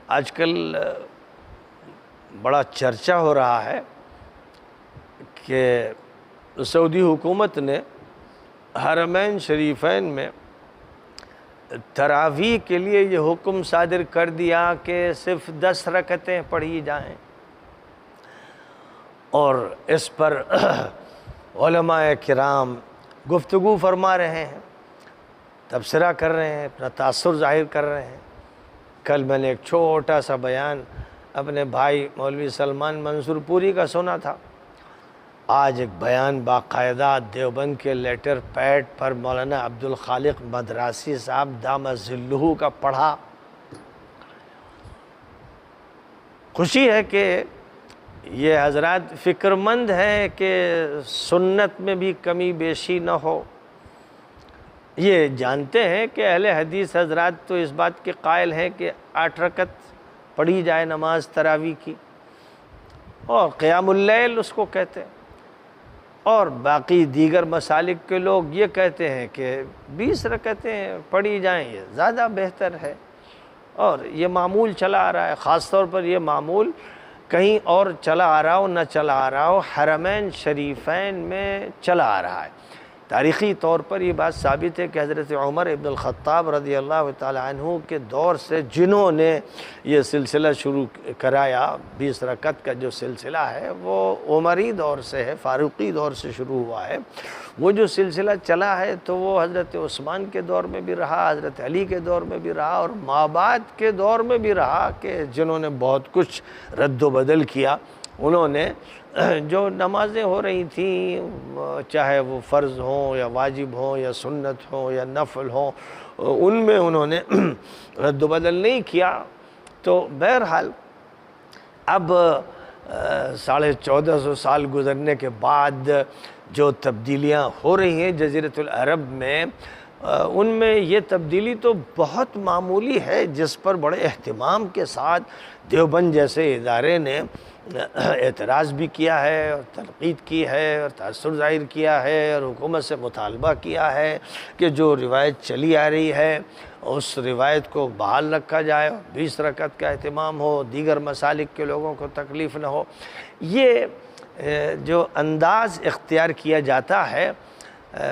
آج کل بڑا چرچا ہو رہا ہے کہ سعودی حکومت نے حرمین شریفین میں تراویح کے لیے یہ حکم صادر کر دیا کہ صرف 10 رکعتیں پڑھی جائیں، اور اس پر علماء کرام گفتگو فرما رہے ہیں، تبصرہ کر رہے ہیں، اپنا تاثر ظاہر کر رہے ہیں۔ کل میں نے ایک چھوٹا سا بیان اپنے بھائی مولوی سلمان منصور پوری کا سنا تھا، آج ایک بیان باقاعدہ دیوبند کے لیٹر پیڈ پر مولانا عبدالخالق مدراسی صاحب دامت ظلہ کا پڑھا۔ خوشی ہے کہ یہ حضرات فکر مند ہیں کہ سنت میں بھی کمی بیشی نہ ہو۔ یہ جانتے ہیں کہ اہل حدیث حضرات تو اس بات کے قائل ہیں کہ 8 رکعت پڑھی جائے نماز تراویح کی، اور قیام اللیل اس کو کہتے ہیں، اور باقی دیگر مسالک کے لوگ یہ کہتے ہیں کہ 20 رکعتیں پڑھی جائیں، یہ زیادہ بہتر ہے، اور یہ معمول چلا آ رہا ہے۔ خاص طور پر یہ معمول کہیں اور چلا آ رہا ہو نہ چلا آ رہا ہو، حرمین شریفین میں چلا آ رہا ہے۔ تاریخی طور پر یہ بات ثابت ہے کہ حضرت عمر ابن الخطاب رضی اللہ تعالی عنہ کے دور سے جنہوں نے یہ سلسلہ شروع کرایا، 20 رکعت کا جو سلسلہ ہے وہ عمری دور سے ہے، فاروقی دور سے شروع ہوا ہے۔ وہ جو سلسلہ چلا ہے تو وہ حضرت عثمان کے دور میں بھی رہا، حضرت علی کے دور میں بھی رہا، اور ماں بعد کے دور میں بھی رہا، کہ جنہوں نے بہت کچھ رد و بدل کیا، انہوں نے جو نمازیں ہو رہی تھیں، چاہے وہ فرض ہوں یا واجب ہوں یا سنت ہوں یا نفل ہوں، ان میں انہوں نے رد و بدل نہیں کیا۔ تو بہرحال اب 1450 سال گزرنے کے بعد جو تبدیلیاں ہو رہی ہیں جزیرۃ العرب میں، ان میں یہ تبدیلی تو بہت معمولی ہے، جس پر بڑے اہتمام کے ساتھ دیوبند جیسے ادارے نے اعتراض بھی کیا ہے، اور تنقید کی ہے، اور تاثر ظاہر کیا ہے، اور حکومت سے مطالبہ کیا ہے کہ جو روایت چلی آ رہی ہے اس روایت کو بحال رکھا جائے، 20 رکعت کا اہتمام ہو، دیگر مسالک کے لوگوں کو تکلیف نہ ہو۔ یہ جو انداز اختیار کیا جاتا ہے،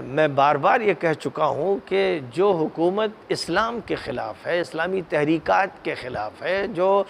میں بار بار یہ کہہ چکا ہوں کہ جو حکومت اسلام کے خلاف ہے، اسلامی تحریکات کے خلاف ہے، جو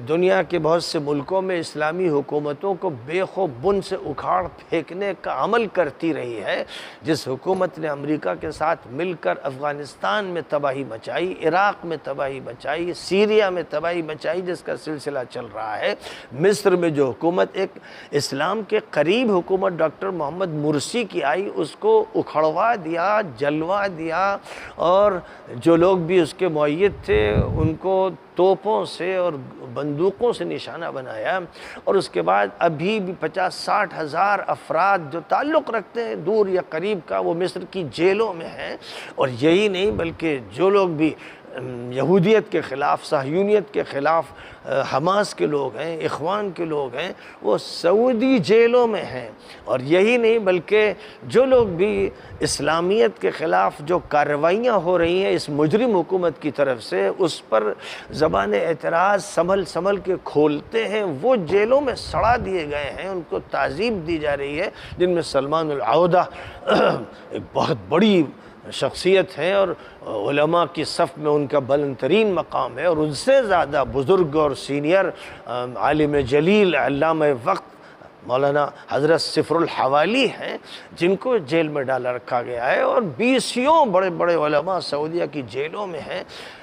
دنیا کے بہت سے ملکوں میں اسلامی حکومتوں کو بے خو بن سے اکھاڑ پھینکنے کا عمل کرتی رہی ہے، جس حکومت نے امریکہ کے ساتھ مل کر افغانستان میں تباہی مچائی، عراق میں تباہی مچائی، سیریا میں تباہی مچائی، جس کا سلسلہ چل رہا ہے۔ مصر میں جو حکومت ایک اسلام کے قریب حکومت ڈاکٹر محمد مرسی کی آئی، اس کو اکھڑوا دیا، جلوا دیا، اور جو لوگ بھی اس کے مؤید تھے ان کو توپوں سے اور بندوقوں سے نشانہ بنایا، اور اس کے بعد ابھی بھی 50-60 ہزار افراد جو تعلق رکھتے ہیں دور یا قریب کا، وہ مصر کی جیلوں میں ہیں۔ اور یہی نہیں بلکہ جو لوگ بھی یہودیت کے خلاف، صہیونیت کے خلاف، حماس کے لوگ ہیں، اخوان کے لوگ ہیں، وہ سعودی جیلوں میں ہیں۔ اور یہی نہیں بلکہ جو لوگ بھی اسلامیت کے خلاف جو کارروائیاں ہو رہی ہیں اس مجرم حکومت کی طرف سے، اس پر زبان اعتراض سنبھل کے کھولتے ہیں، وہ جیلوں میں سڑا دیے گئے ہیں، ان کو تعذیب دی جا رہی ہے، جن میں سلمان العودہ ایک بہت بڑی شخصیت ہے، اور علماء کی صف میں ان کا بلند ترین مقام ہے، اور ان سے زیادہ بزرگ اور سینئر عالم جلیل علامہ وقت مولانا حضرت صفر الحوالی ہیں، جن کو جیل میں ڈالا رکھا گیا ہے، اور 20 بڑے بڑے علماء سعودیہ کی جیلوں میں ہیں۔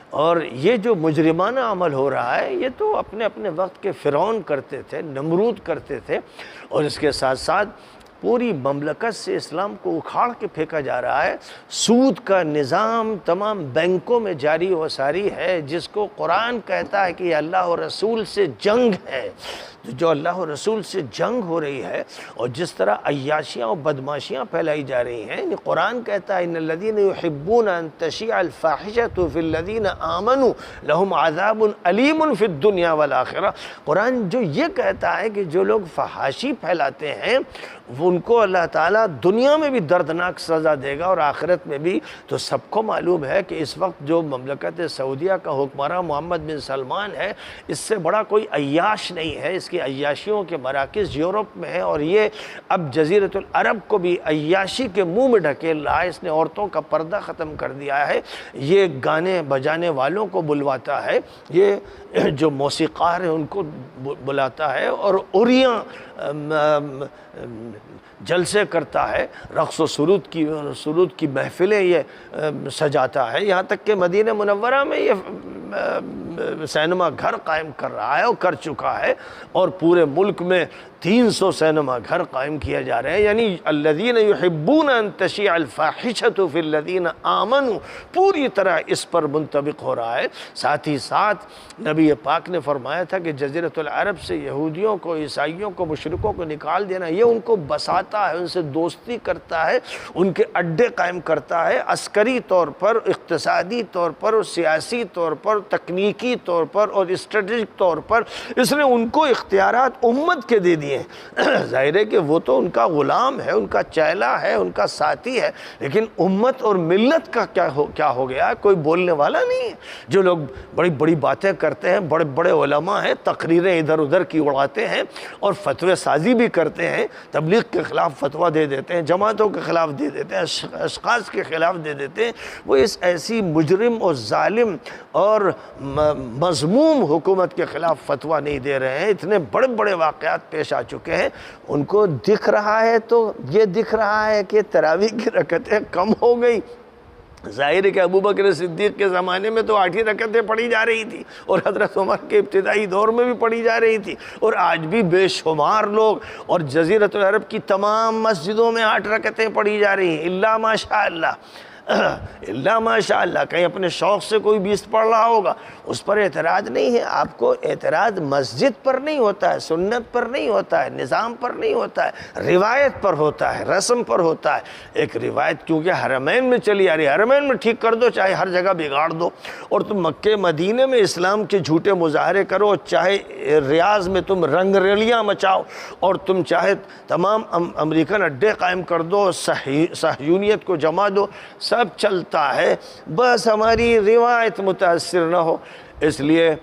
اور یہ جو مجرمانہ عمل ہو رہا ہے، یہ تو اپنے اپنے وقت کے فرعون کرتے تھے، نمرود کرتے تھے، اور اس کے ساتھ ساتھ پوری مملکت سے اسلام کو اکھاڑ کے پھینکا جا رہا ہے۔ سود کا نظام تمام بینکوں میں جاری و ساری ہے، جس کو قرآن کہتا ہے کہ یہ اللہ اور رسول سے جنگ ہے۔ جو اللہ و رسول سے جنگ ہو رہی ہے اور جس طرح عیاشیاں اور بدماشیاں پھیلائی جا رہی ہیں، یعنی قرآن کہتا ہے ان الذین یحبون ان تشیع الفاحشۃ فی الذین آمنوا لہم عذاب علیم فی الدنیا والآخرہ۔ قرآن جو یہ کہتا ہے کہ جو لوگ فحاشی پھیلاتے ہیں ان کو اللہ تعالیٰ دنیا میں بھی دردناک سزا دے گا اور آخرت میں بھی۔ تو سب کو معلوم ہے کہ اس وقت جو مملکت سعودیہ کا حکمراں محمد بن سلمان ہے، اس سے بڑا کوئی عیاش نہیں ہے، اس کی عیاشیوں کے مراکز یورپ میں ہیں، اور یہ اب جزیرۃ العرب کو بھی عیاشی کے منہ میں ڈھکیل رہا ہے۔ اس نے عورتوں کا پردہ ختم کر دیا ہے، یہ گانے بجانے والوں کو بلواتا ہے، یہ جو موسیقار ہیں ان کو بلاتا ہے، اور عریاں جلسے کرتا ہے، رقص و سرود کی محفلیں یہ سجاتا ہے، یہاں تک کہ مدینہ منورہ میں یہ سینما گھر قائم کر رہا ہے اور کر چکا ہے، اور پورے ملک میں 300 سینما گھر قائم کیا جا رہے ہیں۔ یعنی الذین یحبون ان تشیع الفاحشۃ فی الذین آمنوا پوری طرح اس پر منطبق ہو رہا ہے۔ ساتھ ہی ساتھ نبی پاک نے فرمایا تھا کہ جزیرۃ العرب سے یہودیوں کو، عیسائیوں کو، مشرکوں کو نکال دینا، یہ ان کو بساتا ہے، ان سے دوستی کرتا ہے، ان کے اڈے قائم کرتا ہے، عسکری طور پر، اقتصادی طور پر اور سیاسی طور پر، تکنیکی طور پر اور اسٹریٹجک طور پر اس نے ان کو اختیارات امت کے دے دیے۔ ظاہر ہے کہ وہ تو ان کا غلام ہے، ان کا چیلا ہے، ان کا ساتھی ہے، لیکن امت اور ملت کا کیا ہو گیا؟ کوئی بولنے والا نہیں ہے۔ جو لوگ بڑی بڑی باتیں کرتے ہیں، بڑے بڑے علماء ہیں، تقریریں ادھر ادھر کی اڑاتے ہیں اور فتوی سازی بھی کرتے ہیں، تبلیغ کے خلاف فتویٰ دے دیتے ہیں، جماعتوں کے خلاف دے دیتے ہیں، اشخاص کے خلاف دے دیتے ہیں، وہ اس ایسی مجرم اور ظالم اور مذموم حکومت کے خلاف فتویٰ نہیں دے رہے ہیں۔ اتنے بڑے بڑے واقعات پیش آ چکے ہیں، ان کو دکھ رہا ہے تو یہ دکھ رہا ہے کہ تراویح کی رکعتیں کم ہو گئی۔ ظاہر ہے کہ ابوبکر صدیق کے زمانے میں تو 8 ہی رکعتیں پڑھی جا رہی تھی، اور حضرت عمر کے ابتدائی دور میں بھی پڑھی جا رہی تھی، اور آج بھی بے شمار لوگ، اور جزیرۃ العرب کی تمام مسجدوں میں 8 رکعتیں پڑھی جا رہی ہیں، الا ماشاء اللہ، اللہ ماشاء اللہ۔ کہیں اپنے شوق سے کوئی 20 پڑھ رہا ہوگا، اس پر اعتراض نہیں ہے۔ آپ کو اعتراض مسجد پر نہیں ہوتا ہے، سنت پر نہیں ہوتا ہے، نظام پر نہیں ہوتا ہے، روایت پر ہوتا ہے، رسم پر ہوتا ہے۔ ایک روایت کیونکہ حرمین میں چلی آ رہی ہے، حرمین میں ٹھیک کر دو، چاہے ہر جگہ بگاڑ دو، اور تم مکہ مدینے میں اسلام کے جھوٹے مظاہرے کرو، چاہے ریاض میں تم رنگ ریلیاں مچاؤ، اور تم چاہے تمام امریکن اڈے قائم کر دو، صہیونیت کو جما دو، سب چلتا ہے، بس ہماری روایت متاثر نہ ہو۔ اس لیے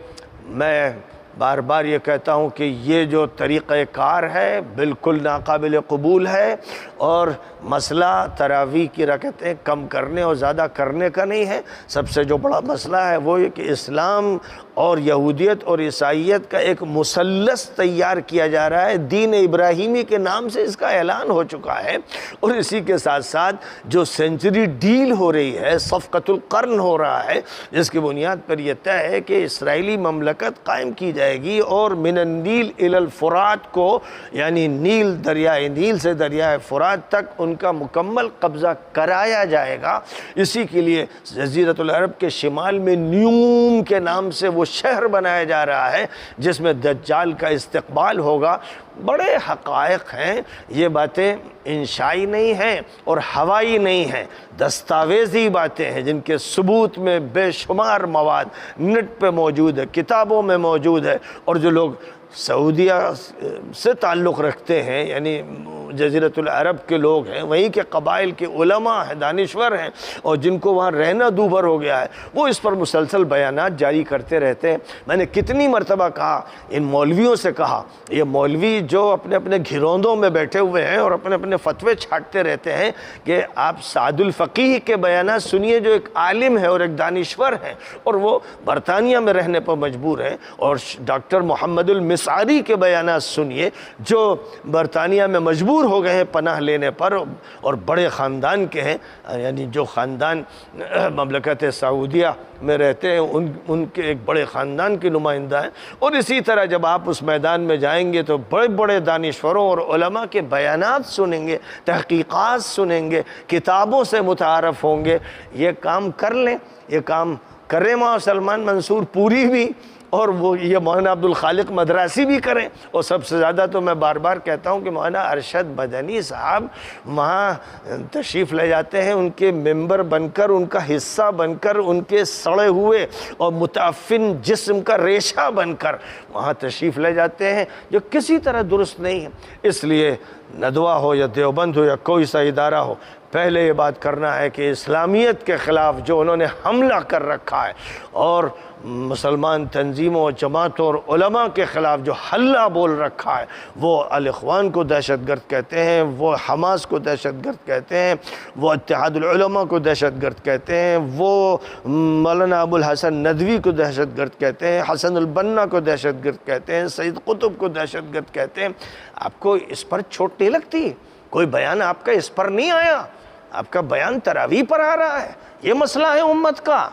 میں بار بار یہ کہتا ہوں کہ یہ جو طریقہ کار ہے بالکل ناقابل قبول ہے، اور مسئلہ تراویح کی رکعتیں کم کرنے اور زیادہ کرنے کا نہیں ہے۔ سب سے جو بڑا مسئلہ ہے وہ یہ کہ اسلام اور یہودیت اور عیسائیت کا ایک مثلث تیار کیا جا رہا ہے، دین ابراہیمی کے نام سے اس کا اعلان ہو چکا ہے، اور اسی کے ساتھ ساتھ جو سینچری ڈیل ہو رہی ہے، صفقۃ القرن ہو رہا ہے، جس کی بنیاد پر یہ طے ہے کہ اسرائیلی مملکت قائم کی جائے گی، اور من النیل الی الفرات کو، یعنی نیل، دریائے نیل سے دریائے فرات تک ان کا مکمل قبضہ کرایا جائے گا۔ اسی کے لیے جزیرۃ العرب کے شمال میں نیوم کے نام سے وہ شہر بنایا جا رہا ہے، جس میں دجال کا استقبال ہوگا۔ بڑے حقائق ہیں، یہ باتیں انشائی نہیں ہیں اور ہوائی نہیں ہیں، دستاویزی باتیں ہیں جن کے ثبوت میں بے شمار مواد نیٹ پہ موجود ہے، کتابوں میں موجود ہے، اور جو لوگ سعودیہ سے تعلق رکھتے ہیں، یعنی جزیرۃ العرب کے لوگ ہیں، وہیں کے قبائل کے علماء ہیں، دانشور ہیں، اور جن کو وہاں رہنا دوبھر ہو گیا ہے، وہ اس پر مسلسل بیانات جاری کرتے رہتے ہیں۔ میں نے کتنی مرتبہ کہا، ان مولویوں سے کہا، یہ مولوی جو اپنے اپنے گھروندوں میں بیٹھے ہوئے ہیں اور اپنے اپنے فتوے چھاٹتے رہتے ہیں، کہ آپ سعد الفقیہ کے بیانات سنیے، جو ایک عالم ہے اور ایک دانشور ہیں، اور وہ برطانیہ میں رہنے پر مجبور ہیں، اور ڈاکٹر محمد المسعری کے بیانات سنیے، جو برطانیہ میں مجبور ہو گئے ہیں پناہ لینے پر، اور بڑے خاندان کے ہیں، یعنی جو خاندان مملکت سعودیہ میں رہتے ہیں ان کے ایک بڑے خاندان کے نمائندہ ہیں۔ اور اسی طرح جب آپ اس میدان میں جائیں گے تو بڑے بڑے دانشوروں اور علماء کے بیانات سنیں گے، تحقیقات سنیں گے، کتابوں سے متعارف ہوں گے۔ یہ کام کر لیں، یہ کام کریں۔ ماں سلمان منصور پوری بھی اور وہ یہ مولانا عبدالخالق مدراسی بھی کریں، اور سب سے زیادہ تو میں بار بار کہتا ہوں کہ مولانا ارشد مدنی صاحب وہاں تشریف لے جاتے ہیں، ان کے ممبر بن کر، ان کا حصہ بن کر، ان کے سڑے ہوئے اور متعفن جسم کا ریشہ بن کر وہاں تشریف لے جاتے ہیں، جو کسی طرح درست نہیں ہے۔ اس لیے ندوہ ہو یا دیوبند ہو یا کوئی سا ادارہ ہو، پہلے یہ بات کرنا ہے کہ اسلامیت کے خلاف جو انہوں نے حملہ کر رکھا ہے، اور مسلمان تنظیموں اور جماعتوں اور علماء کے خلاف جو حلہ بول رکھا ہے، وہ الاخوان کو دہشت گرد کہتے ہیں، وہ حماس کو دہشت گرد کہتے ہیں، وہ اتحاد العلماء کو دہشت گرد کہتے ہیں، وہ مولانا ابو الحسن ندوی کو دہشت گرد کہتے ہیں، حسن البنا کو دہشت گرد کہتے ہیں، سید قطب کو دہشت گرد کہتے ہیں۔ آپ کو اس پر چوٹ نہیں لگتی؟ کوئی بیان آپ کا اس پر نہیں آیا؟ آپ کا بیان تراویح پر آ رہا ہے۔ یہ مسئلہ ہے امت کا،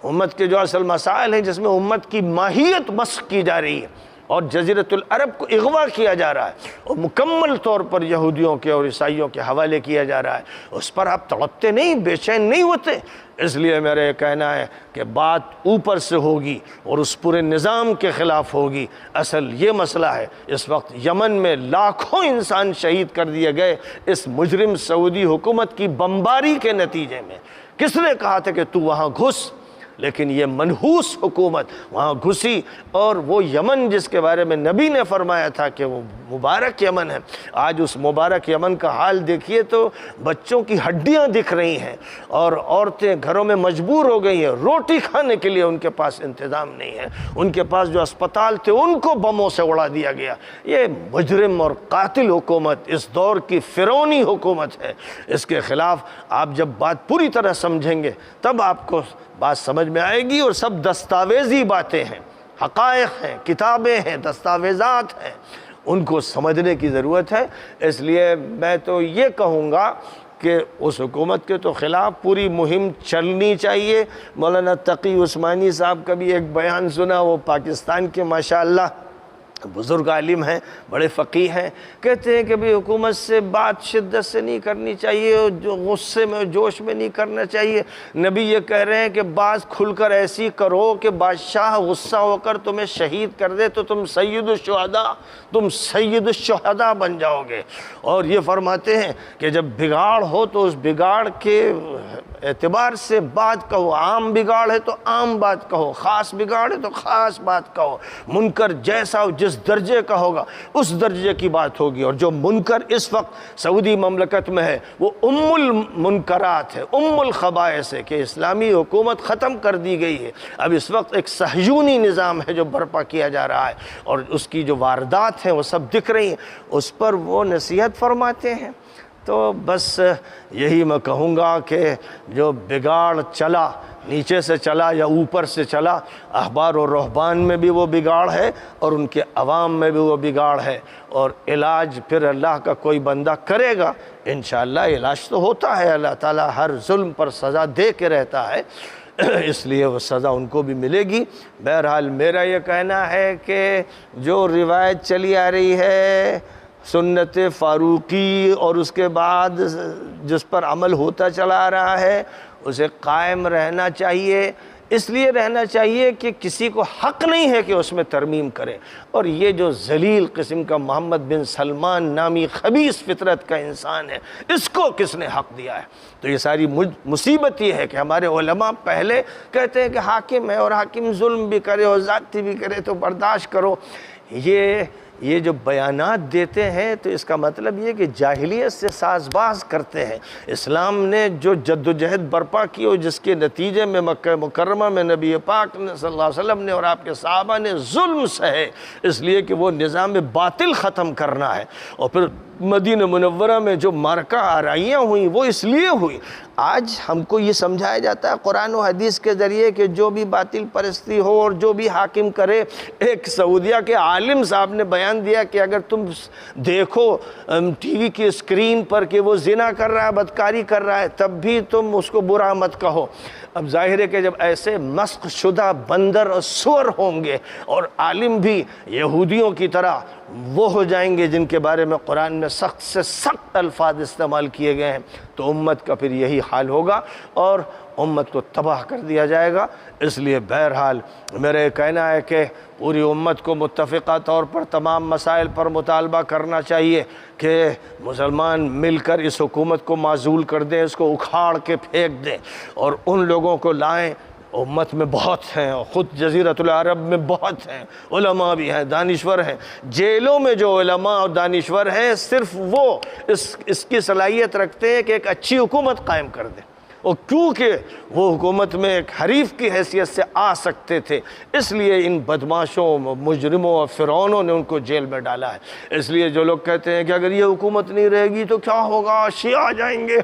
امت کے جو اصل مسائل ہیں، جس میں امت کی ماہیت مسخ کی جا رہی ہے اور جزیرۃ العرب کو اغوا کیا جا رہا ہے اور مکمل طور پر یہودیوں کے اور عیسائیوں کے حوالے کیا جا رہا ہے، اس پر آپ تڑپتے نہیں، بے چین نہیں ہوتے۔ اس لیے میرا یہ کہنا ہے کہ بات اوپر سے ہوگی اور اس پورے نظام کے خلاف ہوگی۔ اصل یہ مسئلہ ہے، اس وقت یمن میں لاکھوں انسان شہید کر دیے گئے اس مجرم سعودی حکومت کی بمباری کے نتیجے میں۔ کس نے کہا تھا کہ تو وہاں گھس؟ لیکن یہ منحوس حکومت وہاں گھسی، اور وہ یمن جس کے بارے میں نبی نے فرمایا تھا کہ وہ مبارک یمن ہے، آج اس مبارک یمن کا حال دیکھیے تو بچوں کی ہڈیاں دکھ رہی ہیں، اور عورتیں گھروں میں مجبور ہو گئی ہیں، روٹی کھانے کے لیے ان کے پاس انتظام نہیں ہے، ان کے پاس جو اسپتال تھے ان کو بموں سے اڑا دیا گیا۔ یہ مجرم اور قاتل حکومت اس دور کی فرعونی حکومت ہے۔ اس کے خلاف آپ جب بات پوری طرح سمجھیں گے تب آپ کو بات سمجھ میں آئے گی، اور سب دستاویزی باتیں ہیں، حقائق ہیں، کتابیں ہیں، دستاویزات ہیں، ان کو سمجھنے کی ضرورت ہے۔ اس لیے میں تو یہ کہوں گا کہ اس حکومت کے تو خلاف پوری مہم چلنی چاہیے۔ مولانا تقی عثمانی صاحب کا بھی ایک بیان سنا، وہ پاکستان کے ماشاءاللہ بزرگ عالم ہیں، بڑے فقیہ ہیں، کہتے ہیں کہ بھی حکومت سے بات شدت سے نہیں کرنی چاہیے، جو غصے میں جوش میں نہیں کرنا چاہیے۔ نبی یہ کہہ رہے ہیں کہ بات کھل کر ایسی کرو کہ بادشاہ غصہ ہو کر تمہیں شہید کر دے تو تم سید الشہداء بن جاؤ گے۔ اور یہ فرماتے ہیں کہ جب بگاڑ ہو تو اس بگاڑ کے اعتبار سے بات کہو، عام بگاڑ ہے تو عام بات کہو، خاص بگاڑ ہے تو خاص بات کہو۔ منکر جیسا جس درجے کا ہوگا اس درجے کی بات ہوگی، اور جو منکر اس وقت سعودی مملکت میں ہے وہ ام المنکرات ہے، ام الخبائث ہے، کہ اسلامی حکومت ختم کر دی گئی ہے۔ اب اس وقت ایک صہیونی نظام ہے جو برپا کیا جا رہا ہے، اور اس کی جو واردات ہیں وہ سب دکھ رہی ہیں، اس پر وہ نصیحت فرماتے ہیں۔ تو بس یہی میں کہوں گا کہ جو بگاڑ چلا، نیچے سے چلا یا اوپر سے چلا، احبار و رہبان میں بھی وہ بگاڑ ہے اور ان کے عوام میں بھی وہ بگاڑ ہے، اور علاج پھر اللہ کا کوئی بندہ کرے گا، انشاءاللہ علاج تو ہوتا ہے، اللہ تعالیٰ ہر ظلم پر سزا دے کے رہتا ہے، اس لیے وہ سزا ان کو بھی ملے گی۔ بہرحال میرا یہ کہنا ہے کہ جو روایت چلی آ رہی ہے سنت فاروقی، اور اس کے بعد جس پر عمل ہوتا چلا آ رہا ہے، اسے قائم رہنا چاہیے۔ اس لیے رہنا چاہیے کہ کسی کو حق نہیں ہے کہ اس میں ترمیم کرے، اور یہ جو ذلیل قسم کا محمد بن سلمان نامی خبیث فطرت کا انسان ہے، اس کو کس نے حق دیا ہے؟ تو یہ ساری مصیبت یہ ہے کہ ہمارے علماء پہلے کہتے ہیں کہ حاکم ہے اور حاکم ظلم بھی کرے اور زیادتی بھی کرے تو برداشت کرو۔ یہ جو بیانات دیتے ہیں تو اس کا مطلب یہ کہ جاہلیت سے ساز باز کرتے ہیں۔ اسلام نے جو جد و جہد برپا کی اور جس کے نتیجے میں مکہ مکرمہ میں نبی پاک صلی اللہ علیہ وسلم نے اور آپ کے صحابہ نے ظلم سہے، اس لیے کہ وہ نظام باطل ختم کرنا ہے، اور پھر مدینہ منورہ میں جو مارکہ آرائیاں ہوئیں وہ اس لیے ہوئی۔ آج ہم کو یہ سمجھایا جاتا ہے قرآن و حدیث کے ذریعے کہ جو بھی باطل پرستی ہو اور جو بھی حاکم کرے، ایک سعودیہ کے عالم صاحب نے بیان دیا کہ اگر تم دیکھو ٹی وی کی اسکرین پر کہ وہ زنا کر رہا ہے، بدکاری کر رہا ہے، تب بھی تم اس کو برا مت کہو۔ اب ظاہر ہے کہ جب ایسے مسخ شدہ بندر اور سور ہوں گے اور عالم بھی یہودیوں کی طرح وہ ہو جائیں گے جن کے بارے میں قرآن میں سخت سے سخت الفاظ استعمال کیے گئے ہیں، تو امت کا پھر یہی حال ہوگا، اور امت کو تباہ کر دیا جائے گا۔ اس لیے بہرحال میرے کہنا ہے کہ پوری امت کو متفقہ طور پر تمام مسائل پر مطالبہ کرنا چاہیے کہ مسلمان مل کر اس حکومت کو معزول کر دیں، اس کو اکھاڑ کے پھینک دیں اور ان لوگوں کو لائیں۔ امت میں بہت ہیں، خود جزیرۃ العرب میں بہت ہیں، علماء بھی ہیں، دانشور ہیں۔ جیلوں میں جو علماء اور دانشور ہیں صرف وہ اس کی صلاحیت رکھتے ہیں کہ ایک اچھی حکومت قائم کر دیں، اور کیونکہ وہ حکومت میں ایک حریف کی حیثیت سے آ سکتے تھے، اس لیے ان بدماشوں، مجرموں اور فرعونوں نے ان کو جیل میں ڈالا ہے۔ اس لیے جو لوگ کہتے ہیں کہ اگر یہ حکومت نہیں رہے گی تو کیا ہوگا، شیعہ آ جائیں گے،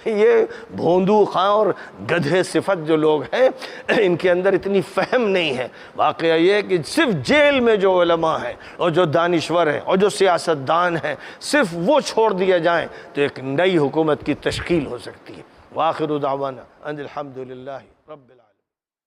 یہ بھوندو خاں اور گدھے صفت جو لوگ ہیں ان کے اندر اتنی فہم نہیں ہے۔ واقعہ یہ ہے کہ صرف جیل میں جو علماء ہیں اور جو دانشور ہیں اور جو سیاستدان ہیں صرف وہ چھوڑ دیے جائیں تو ایک نئی حکومت کی تشکیل ہو سکتی ہے۔ وآخر دعوانا ان الحمد للہ رب العالمین۔